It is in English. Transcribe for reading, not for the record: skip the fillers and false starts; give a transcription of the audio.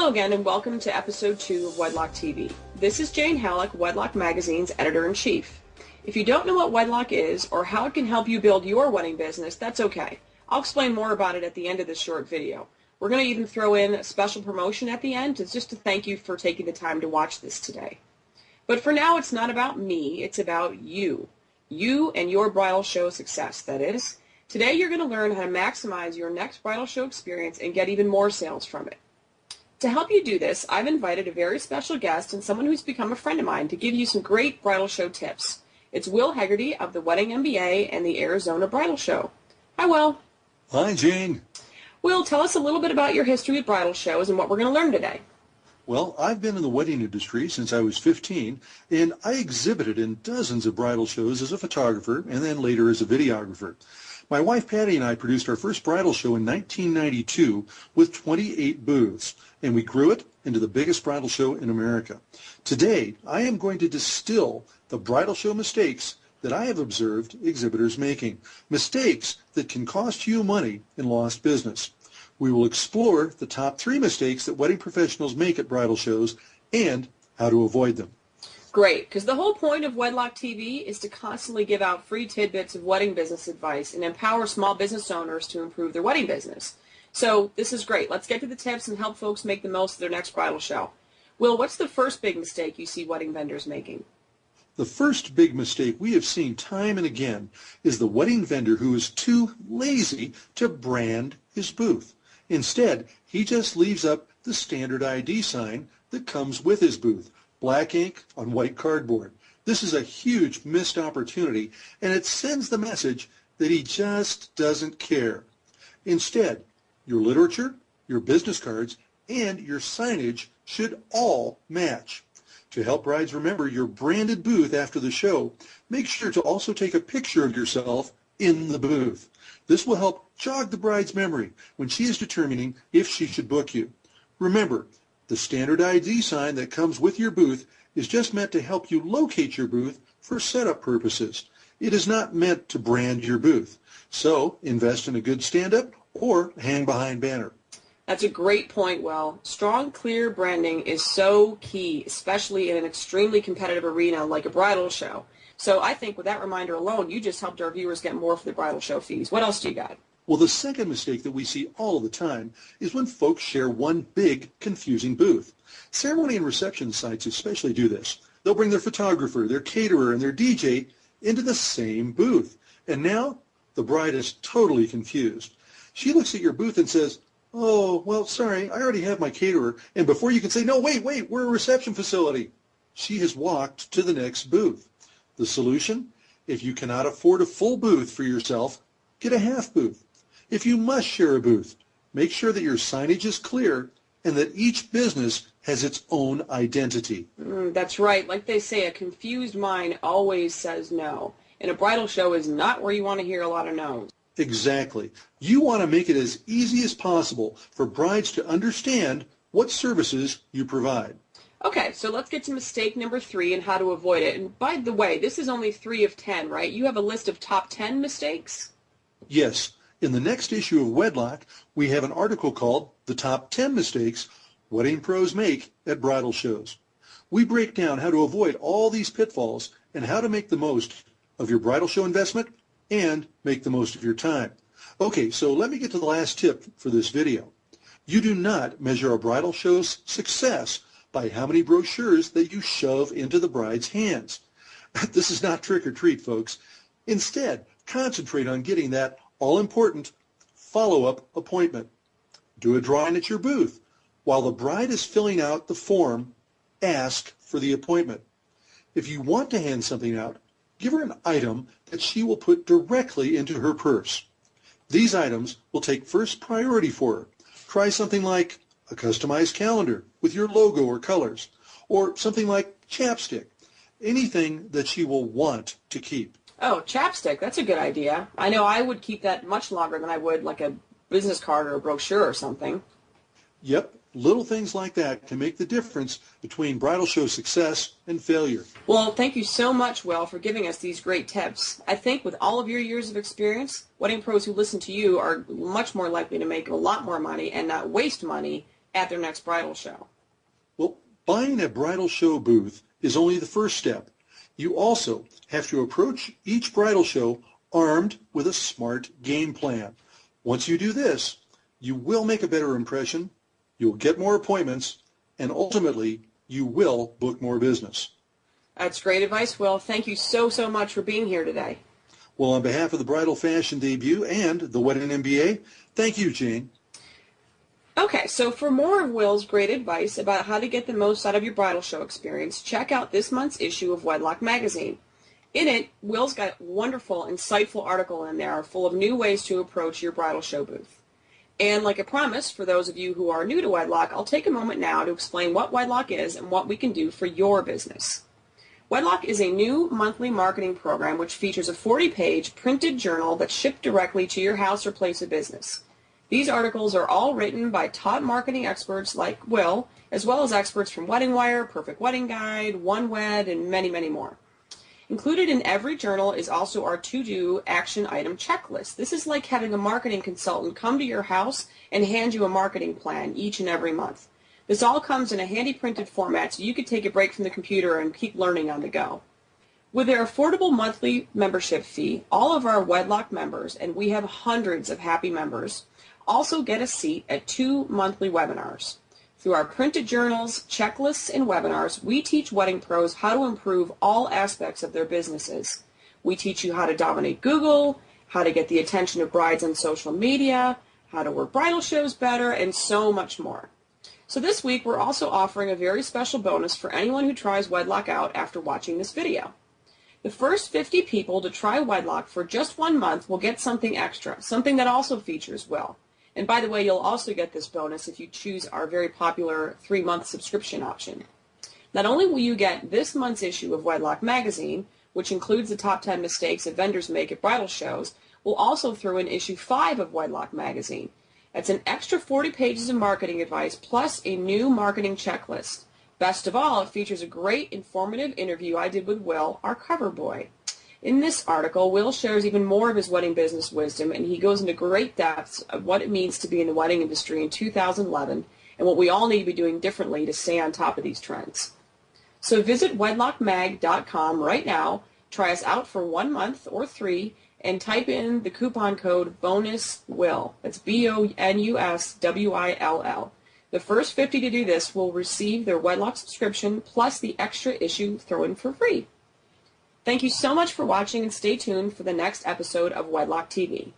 Hello again and welcome to episode 2 of WedLock TV. This is Jane Halleck, WedLock Magazine's editor-in-chief. If you don't know what WedLock is or how it can help you build your wedding business, that's okay. I'll explain more about it at the end of this short video. We're going to even throw in a special promotion at the end just to thank you for taking the time to watch this today. But for now, it's not about me, it's about you. You and your bridal show success, that is. Today you're going to learn how to maximize your next bridal show experience and get even more sales from it. To help you do this, I've invited a very special guest and someone who's become a friend of mine to give you some great bridal show tips. It's Will Hegarty of the WMBA and the Arizona Bridal Show. Hi, Will. Hi, Jane. Will, tell us a little bit about your history with bridal shows and what we're going to learn today. Well, I've been in the wedding industry since I was 15, and I exhibited in dozens of bridal shows as a photographer and then later as a videographer. My wife Patty and I produced our first bridal show in 1992 with 28 booths, and we grew it into the biggest bridal show in America. Today, I am going to distill the bridal show mistakes that I have observed exhibitors making, mistakes that can cost you money and lost business. We will explore the top 3 mistakes that wedding professionals make at bridal shows and how to avoid them. Great, because the whole point of WedLock TV is to constantly give out free tidbits of wedding business advice and empower small business owners to improve their wedding business. So this is great. Let's get to the tips and help folks make the most of their next bridal show. Will, what's the first big mistake you see wedding vendors making? The first big mistake we have seen time and again is the wedding vendor who is too lazy to brand his booth. Instead, he just leaves up the standard ID sign that comes with his booth, black ink on white cardboard. This is a huge missed opportunity, and it sends the message that he just doesn't care. Instead, your literature, your business cards, and your signage should all match. To help brides remember your branded booth after the show, make sure to also take a picture of yourself in the booth. This will help jog the bride's memory when she is determining if she should book you. Remember, the standard ID sign that comes with your booth is just meant to help you locate your booth for setup purposes. It is not meant to brand your booth. So invest in a good stand-up or hang behind banner. That's a great point, Will. Strong, clear branding is so key, especially in an extremely competitive arena like a bridal show. So I think with that reminder alone, you just helped our viewers get more for the bridal show fees. What else do you got? Well, the second mistake that we see all the time is when folks share one big, confusing booth. Ceremony and reception sites especially do this. They'll bring their photographer, their caterer, and their DJ into the same booth. And now the bride is totally confused. She looks at your booth and says, "Oh, well, sorry, I already have my caterer." And before you can say, "No, wait, we're a reception facility," she has walked to the next booth. The solution? If you cannot afford a full booth for yourself, get a half booth. If you must share a booth, make sure that your signage is clear and that each business has its own identity. That's right. Like they say, a confused mind always says no. And a bridal show is not where you want to hear a lot of no's. Exactly. You want to make it as easy as possible for brides to understand what services you provide. Okay, so let's get to mistake number 3 and how to avoid it. And by the way, this is only 3 of 10, right? You have a list of top 10 mistakes? Yes. In the next issue of WedLock, we have an article called The Top 10 Mistakes Wedding Pros Make at Bridal Shows. We break down how to avoid all these pitfalls and how to make the most of your bridal show investment and make the most of your time. Okay, so let me get to the last tip for this video. You do not measure a bridal show's success by how many brochures that you shove into the bride's hands. This is not trick or treat, folks. Instead, concentrate on getting that all-important follow-up appointment. Do a drawing at your booth. While the bride is filling out the form, ask for the appointment. If you want to hand something out, give her an item that she will put directly into her purse. These items will take first priority for her. Try something like a customized calendar with your logo or colors, or something like chapstick, anything that she will want to keep. Oh, chapstick, that's a good idea. I know I would keep that much longer than I would like a business card or a brochure or something. Yep, little things like that can make the difference between bridal show success and failure. Well, thank you so much, Will, for giving us these great tips. I think with all of your years of experience, wedding pros who listen to you are much more likely to make a lot more money and not waste money at their next bridal show? Well, buying a bridal show booth is only the first step. You also have to approach each bridal show armed with a smart game plan. Once you do this, you will make a better impression, you'll get more appointments, and ultimately, you will book more business. That's great advice, Will. Thank you so much for being here today. Well, on behalf of the Bridal Fashion Debut and the WedMBA, thank you, Jane. Okay, so for more of Will's great advice about how to get the most out of your bridal show experience, check out this month's issue of WedLock magazine. In it, Will's got a wonderful, insightful article in there full of new ways to approach your bridal show booth. And like I promised, for those of you who are new to WedLock, I'll take a moment now to explain what WedLock is and what we can do for your business. WedLock is a new monthly marketing program which features a 40-page printed journal that's shipped directly to your house or place of business. These articles are all written by top marketing experts like Will, as well as experts from Wedding Wire, Perfect Wedding Guide, OneWed, and many more. Included in every journal is also our to-do action item checklist. This is like having a marketing consultant come to your house and hand you a marketing plan each and every month. This all comes in a handy printed format so you can take a break from the computer and keep learning on the go. With their affordable monthly membership fee, all of our WedLock members, and we have hundreds of happy members, also get a seat at 2 monthly webinars. Through our printed journals, checklists, and webinars, we teach wedding pros how to improve all aspects of their businesses. We teach you how to dominate Google, how to get the attention of brides on social media, how to work bridal shows better, and so much more. So this week, we're also offering a very special bonus for anyone who tries WedLock out after watching this video. The first 50 people to try WedLock for just 1 month will get something extra, something that also features Will. And by the way, you'll also get this bonus if you choose our very popular 3-month subscription option. Not only will you get this month's issue of WedLock magazine, which includes the top 10 mistakes that vendors make at bridal shows, we'll also throw in issue 5 of WedLock magazine. That's an extra 40 pages of marketing advice plus a new marketing checklist. Best of all, it features a great informative interview I did with Will, our cover boy. In this article, Will shares even more of his wedding business wisdom, and he goes into great depths of what it means to be in the wedding industry in 2011 and what we all need to be doing differently to stay on top of these trends. So visit wedlockmag.com right now, try us out for 1 month or 3, and type in the coupon code BONUSWILL. That's BONUSWILL. The first 50 to do this will receive their WedLock subscription plus the extra issue thrown for free. Thank you so much for watching, and stay tuned for the next episode of WedLock TV.